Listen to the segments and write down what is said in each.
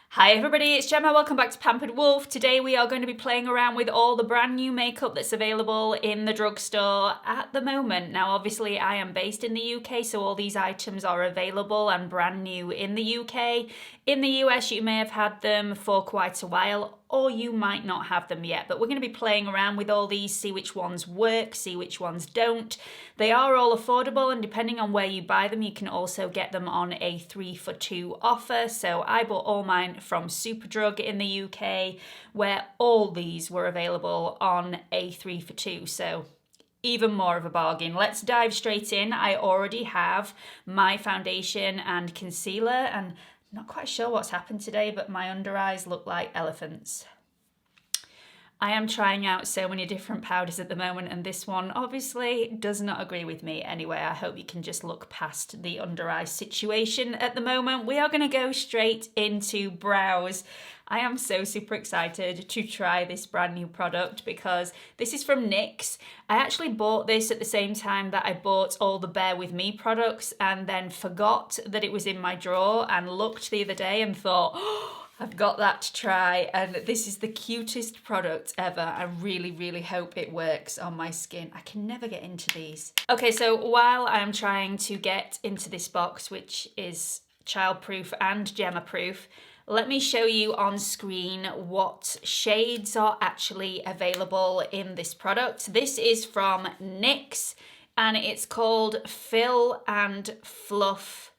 Hi everybody, it's Gemma. Welcome back to Pampered Wolf. Today we are going to be playing around with all the brand new makeup that's available in the drugstore at the moment. Now obviously I am based in the UK, so all these items are available and brand new in the UK. In the US you may have had them for quite a while, or you might not have them yet, but we're going to be playing around with all these, see which ones work, see which ones don't. They are all affordable, and depending on where you buy them, you can also get them on a 3 for 2 offer. So I bought all mine from Superdrug in the UK, where all these were available on a 3 for 2. So even more of a bargain. Let's dive straight in. I already have my foundation and concealer, and I'm not quite sure what's happened today, but my under eyes look like elephants. I am trying out so many different powders at the moment, and this one obviously does not agree with me. Anyway, I hope you can just look past the under eye situation at the moment. We are going to go straight into brows. I am so super excited to try this brand new product because this is from NYX. I actually bought this at the same time that I bought all the Bear With Me products, and then forgot that it was in my drawer and looked the other day and thought, oh, I've got that to try, and this is the cutest product ever. I really hope it works on my skin. I can never get into these. Okay, so while I'm trying to get into this box, which is childproof and Gemma-proof, let me show you on screen what shades are actually available in this product. This is from NYX, and it's called Fill and Fluff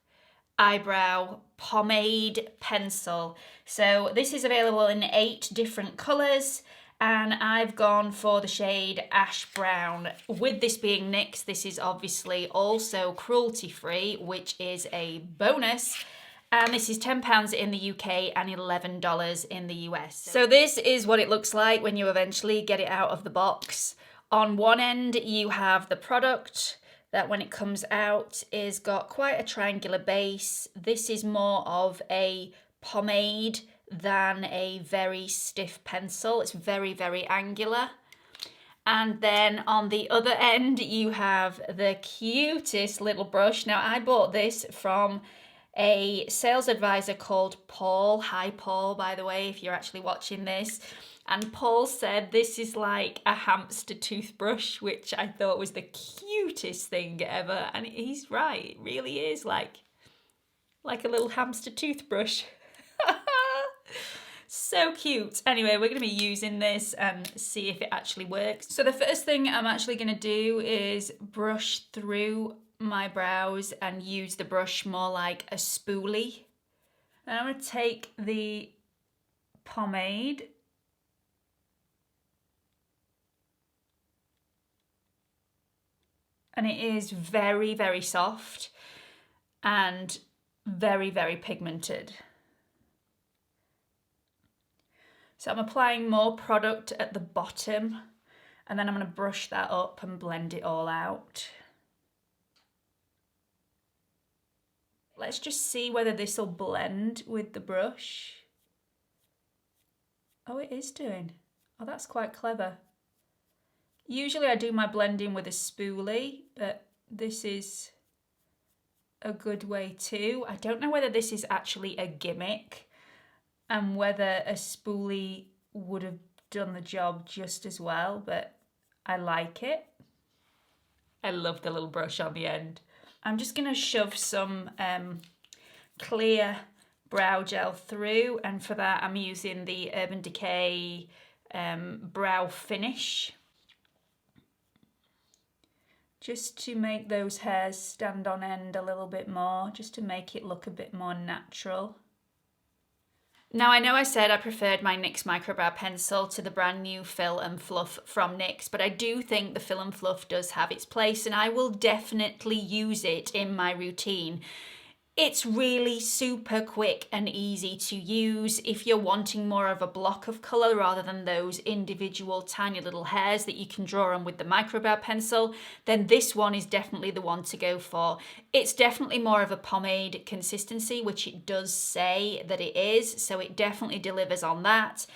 Eyebrow Pomade Pencil. So this is available in 8 different colours, and I've gone for the shade Ash Brown. With this being NYX, this is obviously also cruelty-free, which is a bonus. And this is £10 in the UK and $11 in the US. So this is what it looks like when you eventually get it out of the box. On one end you have the product that, when it comes out, is got quite a triangular base. This is more of a pomade than a very stiff pencil. It's very angular. And then on the other end you have the cutest little brush. Now I bought this from a sales advisor called Paul. Hi Paul, by the way, if you're actually watching this. And Paul said this is like a hamster toothbrush, which I thought was the cutest thing ever. And he's right, it really is like a little hamster toothbrush. So cute. Anyway, we're going to be using this and see if it actually works. So the first thing I'm actually going to do is brush through my brows and use the brush more like a spoolie. And I'm going to take the pomade and it is very soft and very pigmented. So I'm applying more product at the bottom, and then I'm going to brush that up and blend it all out. Let's just see whether this will blend with the brush. Oh, it is doing. Oh, that's quite clever. Usually I do my blending with a spoolie, but this is a good way too. I don't know whether this is actually a gimmick and whether a spoolie would have done the job just as well, but I like it. I love the little brush on the end. I'm just going to shove some clear brow gel through, and for that I'm using the Urban Decay Brow Finish, just to make those hairs stand on end a little bit more, just to make it look a bit more natural. Now I know I said I preferred my NYX Micro Brow Pencil to the brand new Fill and Fluff from NYX, but I do think the Fill and Fluff does have its place, and I will definitely use it in my routine. It's really super quick and easy to use if you're wanting more of a block of colour rather than those individual tiny little hairs that you can draw on with the Micro Brow Pencil. Then this one is definitely the one to go for. It's definitely more of a pomade consistency, which it does say that it is, so it definitely delivers on that.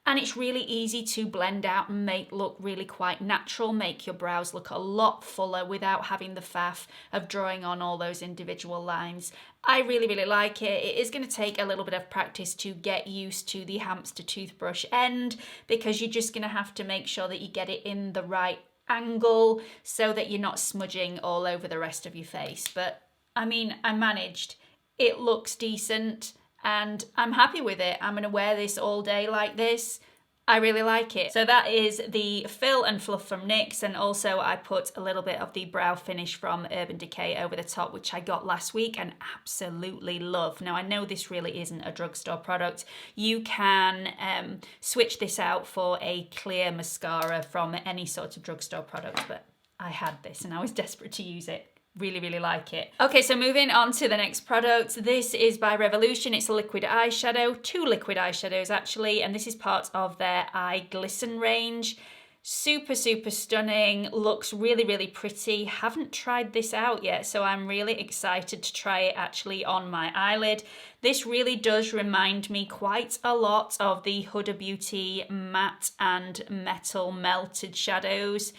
And it's really easy to blend out and make look really quite natural, make your brows look a lot fuller without having the faff of drawing on all those individual lines. I really, really like it. It is going to take a little bit of practice to get used to the hamster toothbrush end, because you're just going to have to make sure that you get it in the right angle so that you're not smudging all over the rest of your face. But I mean, I managed. It looks decent. And I'm happy with it. I'm gonna wear this all day like this. I really like it. So that is the Fill and Fluff from NYX, and also I put a little bit of the brow finish from Urban Decay over the top, which I got last week and absolutely love. Now I know this really isn't a drugstore product. You can switch this out for a clear mascara from any sort of drugstore product, but I had this and I was desperate to use it. Really, really like it. Okay, so moving on to the next product. This is by Revolution. It's a liquid eyeshadow, 2 liquid eyeshadows actually, and this is part of their Eye Glisten range. Super, super stunning, looks really, really pretty. Haven't tried this out yet, so I'm really excited to try it actually on my eyelid. This really does remind me quite a lot of the Huda Beauty matte and metal melted shadows.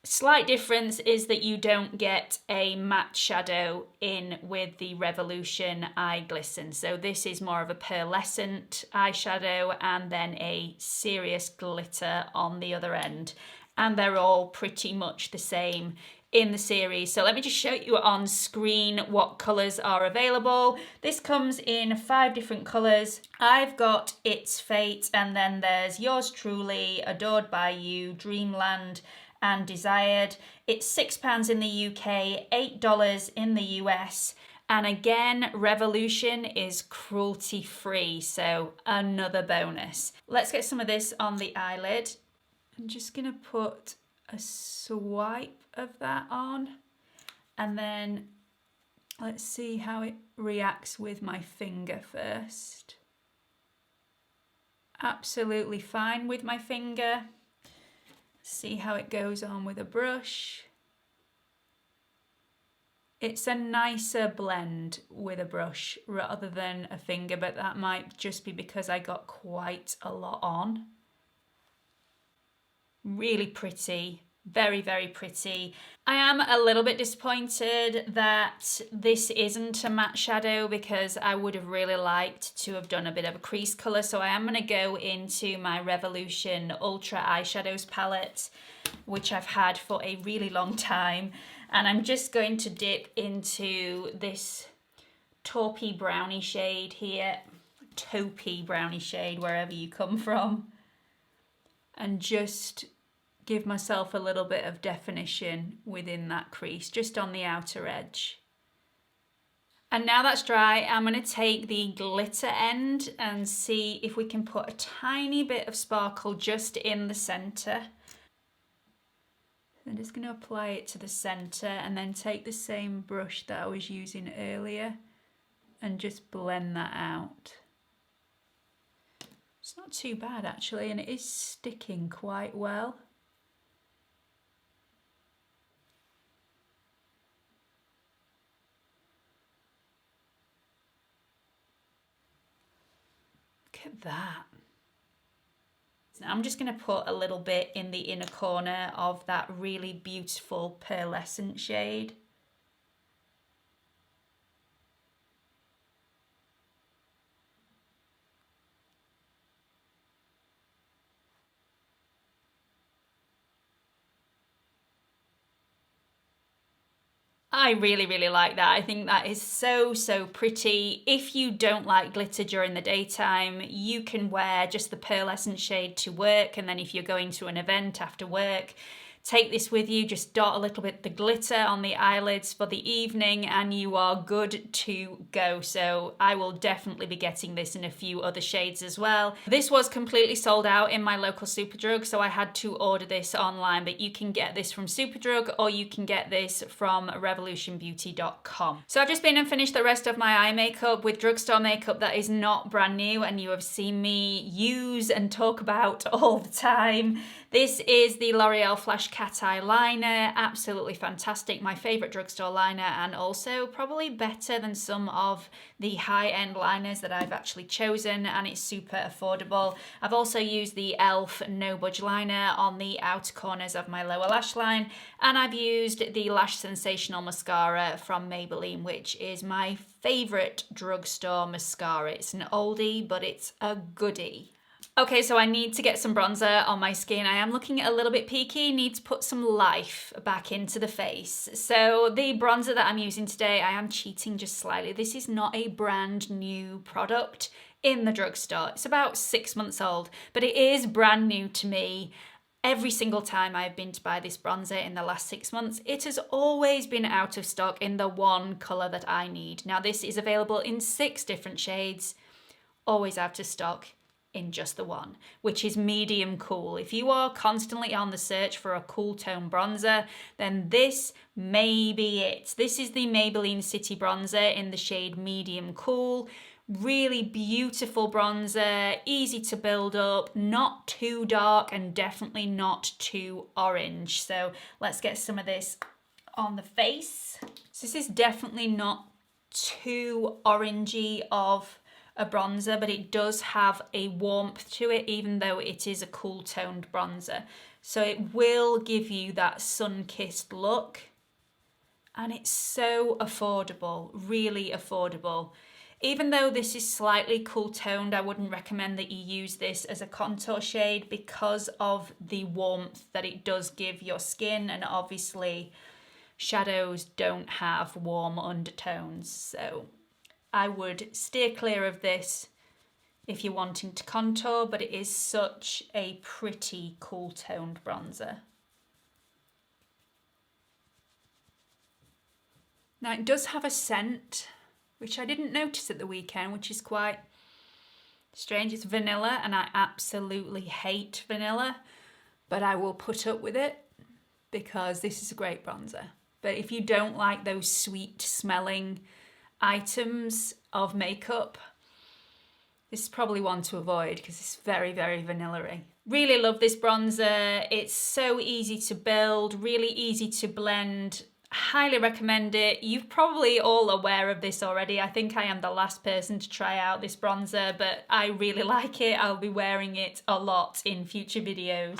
Slight difference is that you don't get a matte shadow in with the Revolution Eye Glisten. So this is more of a pearlescent eyeshadow and then a serious glitter on the other end. And they're all pretty much the same in the series. So let me just show you on screen what colours are available. This comes in 5 different colours. I've got It's Fate, and then there's Yours Truly, Adored by You, Dreamland, and Desired. It's £6 in the UK, $8 in the US. And again, Revolution is cruelty free, so another bonus. Let's get some of this on the eyelid. I'm just gonna put a swipe of that on, and then let's see how it reacts with my finger first. Absolutely fine with my finger. See how it goes on with a brush. It's a nicer blend with a brush rather than a finger, but that might just be because I got quite a lot on. Really pretty, very, very pretty. I am a little bit disappointed that this isn't a matte shadow, because I would have really liked to have done a bit of a crease colour. So I am going to go into my Revolution Ultra Eyeshadows palette, which I've had for a really long time. And I'm just going to dip into this taupey brownie shade here, taupey brownie shade, wherever you come from, and just give myself a little bit of definition within that crease, just on the outer edge. And now that's dry, I'm going to take the glitter end and see if we can put a tiny bit of sparkle just in the centre. I'm just going to apply it to the centre and then take the same brush that I was using earlier and just blend that out. It's not too bad actually, and it is sticking quite well. Look at that. Now I'm just going to put a little bit in the inner corner of that really beautiful pearlescent shade. I really, really like that. I think that is so, so pretty. If you don't like glitter during the daytime, you can wear just the pearlescent shade to work, and then if you're going to an event after work, take this with you, just dot a little bit the glitter on the eyelids for the evening and you are good to go. So I will definitely be getting this in a few other shades as well. This was completely sold out in my local Superdrug, so I had to order this online, but you can get this from Superdrug or you can get this from revolutionbeauty.com. So I've just been and finished the rest of my eye makeup with drugstore makeup that is not brand new and you have seen me use and talk about all the time. This is the L'Oreal Flash Cat Eye liner, absolutely fantastic, my favourite drugstore liner, and also probably better than some of the high-end liners that I've actually chosen, and it's super affordable. I've also used the e.l.f. No Budge Liner on the outer corners of my lower lash line, and I've used the Lash Sensational mascara from Maybelline, which is my favourite drugstore mascara. It's an oldie, but it's a goodie. Okay, so I need to get some bronzer on my skin. I am looking a little bit peaky, need to put some life back into the face. So the bronzer that I'm using today, I am cheating just slightly. This is not a brand new product in the drugstore. It's about 6 months old, but it is brand new to me. Every single time I've been to buy this bronzer in the last 6 months, it has always been out of stock in the one colour that I need. Now this is available in 6 different shades, always out of stock in just the one, which is medium cool. If you are constantly on the search for a cool tone bronzer, then this may be it. This is the Maybelline City Bronzer in the shade medium cool. Really beautiful bronzer, easy to build up, not too dark and definitely not too orange. So let's get some of this on the face. So this is definitely not too orangey of a bronzer, but it does have a warmth to it, even though it is a cool toned bronzer. So it will give you that sun-kissed look, and it's so affordable, really affordable. Even though this is slightly cool toned, I wouldn't recommend that you use this as a contour shade because of the warmth that it does give your skin, and obviously shadows don't have warm undertones, so I would steer clear of this if you're wanting to contour, but it is such a pretty cool toned bronzer. Now it does have a scent, which I didn't notice at the weekend, which is quite strange. It's vanilla, and I absolutely hate vanilla, but I will put up with it because this is a great bronzer. But if you don't like those sweet smelling items of makeup, this is probably one to avoid because it's very, very vanilla-y. Really love this bronzer. It's so easy to build, really easy to blend. Highly recommend it. You're probably all aware of this already. I think I am the last person to try out this bronzer, but I really like it. I'll be wearing it a lot in future videos.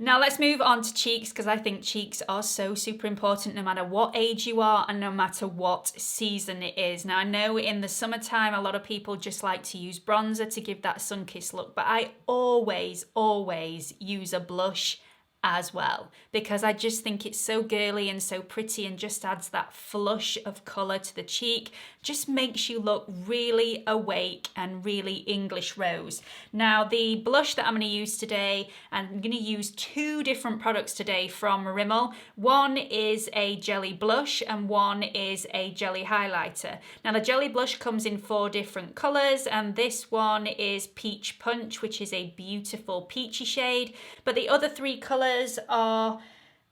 Now let's move on to cheeks, because I think cheeks are so super important no matter what age you are and no matter what season it is. Now I know in the summertime a lot of people just like to use bronzer to give that sun-kissed look, but I always use a blush as well, because I just think it's so girly and so pretty and just adds that flush of colour to the cheek, just makes you look really awake and really English rose. Now the blush that I'm going to use today, and I'm going to use 2 different products today from Rimmel. One is a jelly blush and one is a jelly highlighter. Now the jelly blush comes in 4 different colours, and this one is Peach Punch, which is a beautiful peachy shade, but the other 3 colours are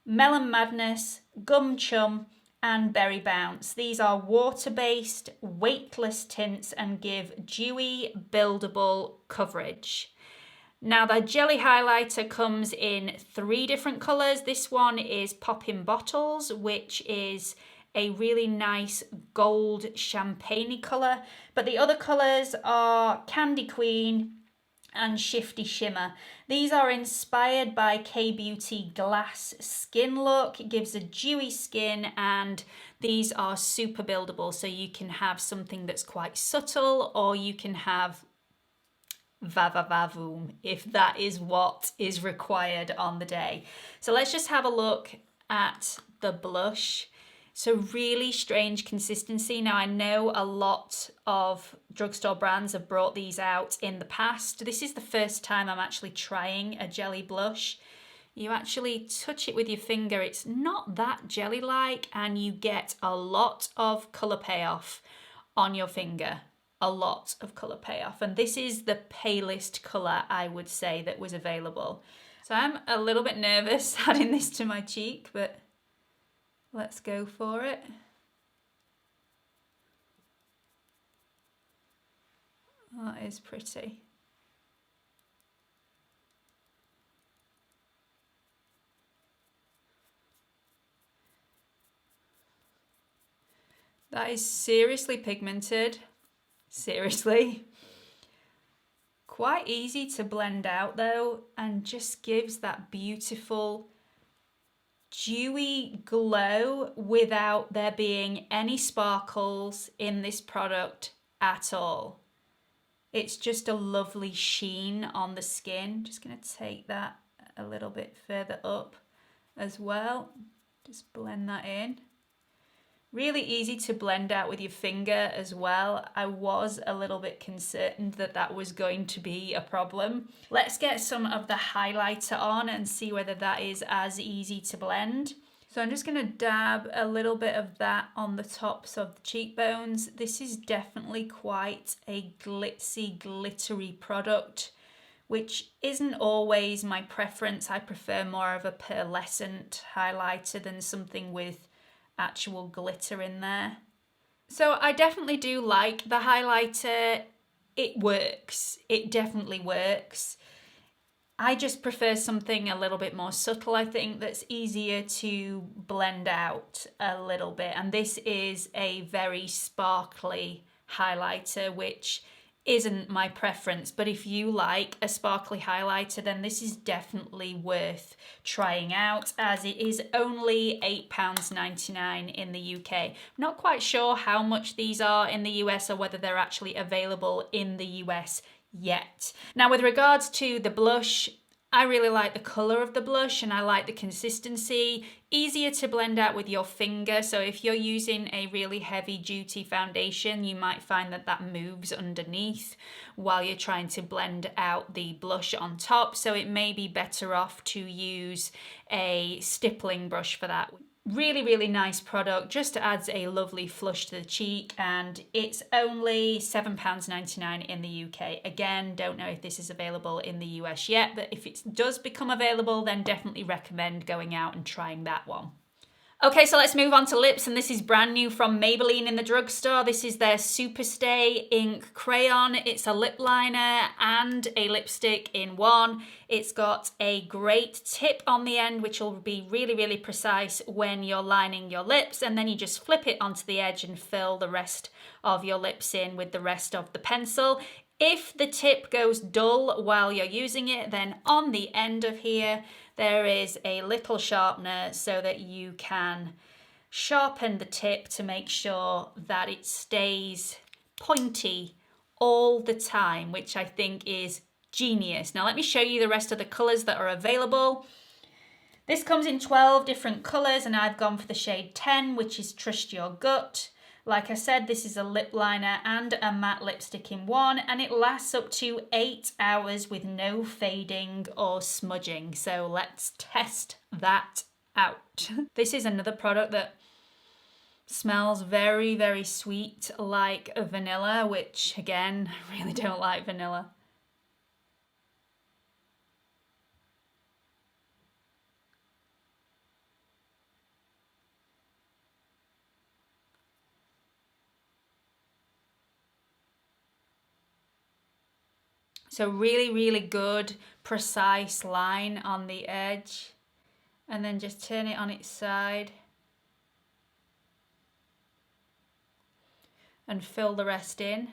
Melon Madness, Gum Chum, and Berry Bounce. These are water-based, weightless tints and give dewy, buildable coverage. Now the jelly highlighter comes in 3 different colours. This one is Poppin Bottles, which is a really nice gold champagne colour, but the other colours are Candy Queen and Shifty Shimmer. These are inspired by K-Beauty Glass Skin Look. It gives a dewy skin, and these are super buildable, so you can have something that's quite subtle, or you can have va-va-va-voom if that is what is required on the day. So let's just have a look at the blush. So really strange consistency. Now I know a lot of drugstore brands have brought these out in the past. This is the first time I'm actually trying a jelly blush. You actually touch it with your finger. It's not that jelly-like, and you get a lot of colour payoff on your finger. A lot of colour payoff. And this is the palest colour, I would say, that was available. So I'm a little bit nervous adding this to my cheek, but let's go for it. That is pretty. That is seriously pigmented. Seriously. Quite easy to blend out though, and just gives that beautiful dewy glow without there being any sparkles in this product at all. It's just a lovely sheen on the skin. Just going to take that a little bit further up as well. Just blend that in. Really easy to blend out with your finger as well. I was a little bit concerned that that was going to be a problem. Let's get some of the highlighter on and see whether that is as easy to blend. So I'm just going to dab a little bit of that on the tops of the cheekbones. This is definitely quite a glitzy, glittery product, which isn't always my preference. I prefer more of a pearlescent highlighter than something with actual glitter in there. So I definitely do like the highlighter. It works. It definitely works. I just prefer something a little bit more subtle, I think, that's easier to blend out a little bit. And this is a very sparkly highlighter, which isn't my preference, but if you like a sparkly highlighter, then this is definitely worth trying out, as it is only £8.99 in the UK. I'm not quite sure how much these are in the US or whether they're actually available in the US yet. Now, with regards to the blush, I really like the colour of the blush and I like the consistency. Easier to blend out with your finger, so if you're using a really heavy duty foundation, you might find that that moves underneath while you're trying to blend out the blush on top, so it may be better off to use a stippling brush for that. Really, really nice product, just adds a lovely flush to the cheek, and it's only £7.99 in the UK. Again, don't know if this is available in the US yet, but if it does become available, then definitely recommend going out and trying that one. Okay, so let's move on to lips, and this is brand new from Maybelline in the drugstore. This is their Superstay Ink Crayon. It's a lip liner and a lipstick in one. It's got a great tip on the end, which will be really, really precise when you're lining your lips, and then you just flip it onto the edge and fill the rest of your lips in with the rest of the pencil. If the tip goes dull while you're using it, then on the end of here, there is a little sharpener so that you can sharpen the tip to make sure that it stays pointy all the time, which I think is genius. Now let me show you the rest of the colours that are available. This comes in 12 different colours and I've gone for the shade 10, which is Trust Your Gut. Like I said, this is a lip liner and a matte lipstick in one, and it lasts up to 8 hours with no fading or smudging. So let's test that out. This is another product that smells very, very sweet, like a vanilla, which again, I really don't like vanilla. So really, really good, precise line on the edge. And then just turn it on its side. And fill the rest in.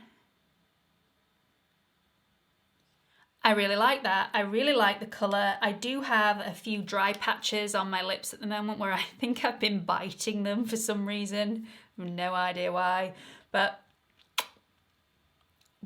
I really like that. I really like the colour. I do have a few dry patches on my lips at the moment where I think I've been biting them for some reason. I have no idea why. But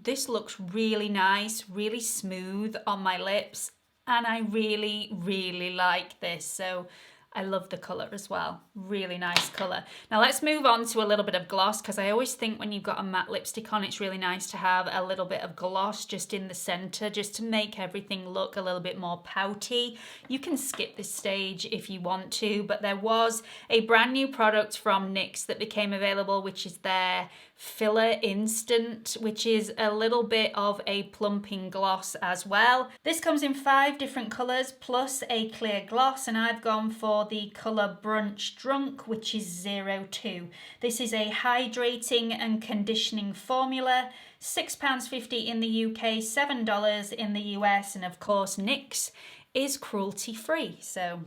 this looks really nice, really smooth on my lips, and I really, really like this. So I love the colour as well. Really nice colour. Now let's move on to a little bit of gloss, because I always think when you've got a matte lipstick on, it's really nice to have a little bit of gloss just in the centre, just to make everything look a little bit more pouty. You can skip this stage if you want to, but there was a brand new product from NYX that became available, which is their Filler Instant, which is a little bit of a plumping gloss as well. This comes in 5 different colours plus a clear gloss, and I've gone for the colour Brunch Drunk, which is 02. This is a hydrating and conditioning formula, £6.50 in the UK, $7 in the US, and of course NYX is cruelty free, so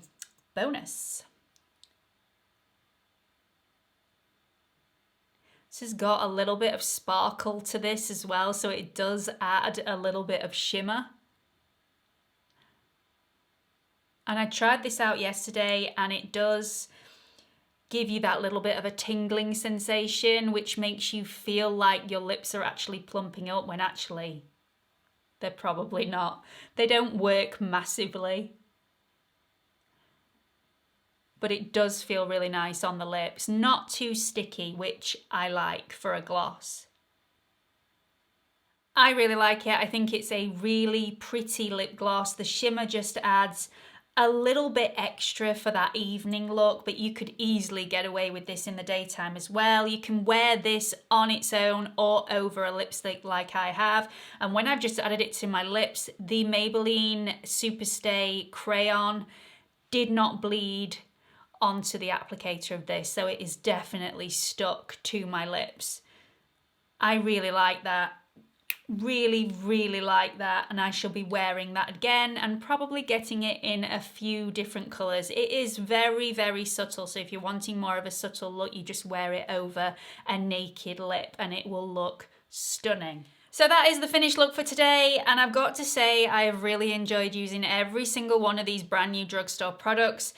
bonus. This has got a little bit of sparkle to this as well, so it does add a little bit of shimmer. And I tried this out yesterday and it does give you that little bit of a tingling sensation, which makes you feel like your lips are actually plumping up when actually they're probably not. They don't work massively. But it does feel really nice on the lips. Not too sticky, which I like for a gloss. I really like it. I think it's a really pretty lip gloss. The shimmer just adds a little bit extra for that evening look, but you could easily get away with this in the daytime as well. You can wear this on its own or over a lipstick like I have. And when I've just added it to my lips, the Maybelline Superstay Crayon did not bleed onto the applicator of this, so it is definitely stuck to my lips. I really like that. Really like that, and I shall be wearing that again and probably getting it in a few different colours. It is very subtle, so if you're wanting more of a subtle look, you just wear it over a naked lip and it will look stunning. So that is the finished look for today, and I've got to say I have really enjoyed using every single one of these brand new drugstore products,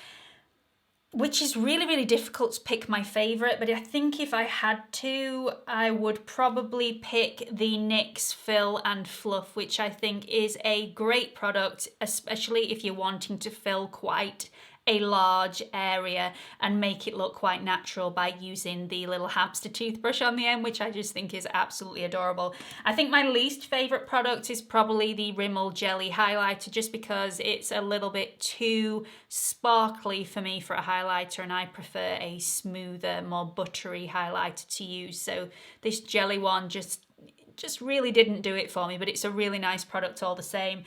which is really difficult to pick my favourite, but I think if I had to, I would probably pick the NYX Fill and Fluff, which I think is a great product, especially if you're wanting to fill quite a large area and make it look quite natural by using the little hamster toothbrush on the end, which I just think is absolutely adorable. I think my least favourite product is probably the Rimmel Jelly Highlighter, just because it's a little bit too sparkly for me for a highlighter, and I prefer a smoother, more buttery highlighter to use. So this jelly one just really didn't do it for me, but it's a really nice product all the same.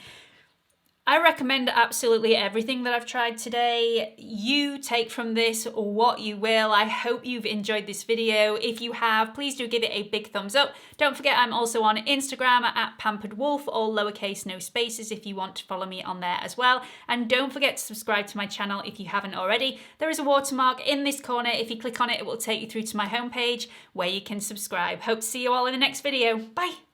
I recommend absolutely everything that I've tried today. You take from this what you will. I hope you've enjoyed this video. If you have, please do give it a big thumbs up. Don't forget I'm also on Instagram at Pampered Wolf, all lowercase, no spaces, if you want to follow me on there as well. And don't forget to subscribe to my channel if you haven't already. There is a watermark in this corner. If you click on it, it will take you through to my homepage where you can subscribe. Hope to see you all in the next video. Bye.